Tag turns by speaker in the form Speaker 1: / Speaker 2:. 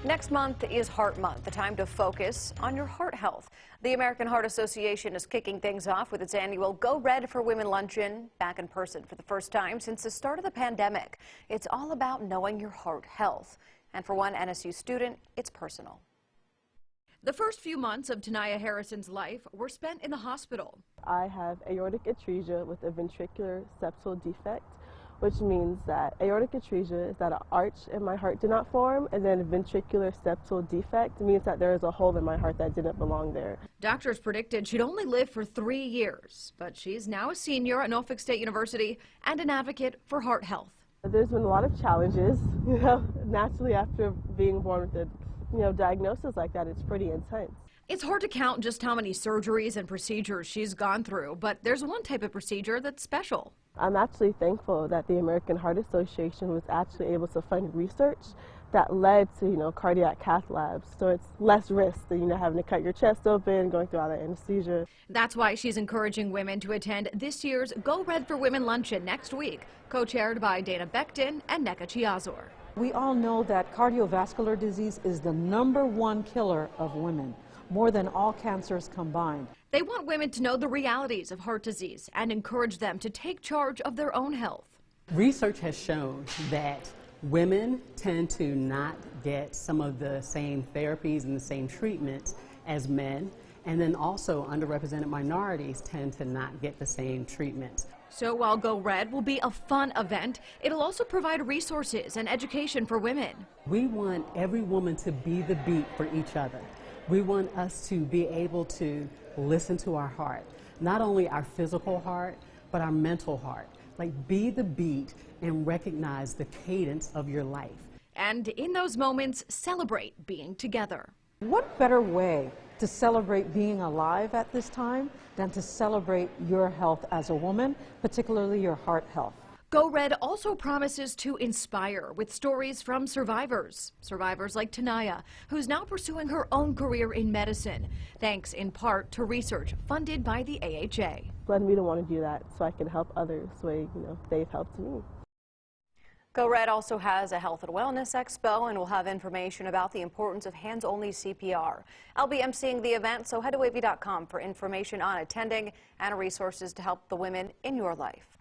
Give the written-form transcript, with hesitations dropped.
Speaker 1: Next month is Heart Month, the time to focus on your heart health. The American Heart Association is kicking things off with its annual Go Red for Women luncheon, back in person for the first time since the start of the pandemic. It's all about knowing your heart health. And for one NSU student, it's personal. The first few months of Tanaya Harrison's life were spent in the hospital.
Speaker 2: I have aortic atresia with a ventricular septal defect, which means that aortic atresia is that an arch in my heart did not form, and then ventricular septal defect means that there is a hole in my heart that didn't belong there.
Speaker 1: Doctors predicted she'd only live for 3 years, but she's now a senior at Norfolk State University and an advocate for heart health.
Speaker 2: There's been a lot of challenges, naturally after being born with a diagnosis like that, it's pretty intense.
Speaker 1: It's hard to count just how many surgeries and procedures she's gone through, but there's one type of procedure that's special.
Speaker 2: I'm actually thankful that the American Heart Association was actually able to fund research that led to, cardiac cath labs. So it's less risk than, having to cut your chest open, going through all that anesthesia.
Speaker 1: That's why she's encouraging women to attend this year's Go Red for Women luncheon next week, co-chaired by Dana Becton and Neka Chiazor.
Speaker 3: We all know that cardiovascular disease is the #1 killer of women, more than all cancers combined.
Speaker 1: They want women to know the realities of heart disease and encourage them to take charge of their own health.
Speaker 4: Research has shown that women tend to not get some of the same therapies and the same treatments as men, and then also underrepresented minorities tend to not get the same treatments.
Speaker 1: So while Go Red will be a fun event, it'll also provide resources and education for women.
Speaker 4: We want every woman to be the beat for each other. We want us to be able to listen to our heart, not only our physical heart, but our mental heart. Like, be the beat and recognize the cadence of your life.
Speaker 1: And in those moments, celebrate being together.
Speaker 3: What better way to celebrate being alive at this time than to celebrate your health as a woman, particularly your heart health?
Speaker 1: Go Red also promises to inspire with stories from survivors. Survivors like Tanaya, who's now pursuing her own career in medicine, thanks in part to research funded by the AHA.
Speaker 2: Led me to want to do that so I can help others the way, they've helped me.
Speaker 1: Go Red also has a health and wellness expo and will have information about the importance of hands-only CPR. I'll be emceeing the event, so head to wavy.com for information on attending and resources to help the women in your life.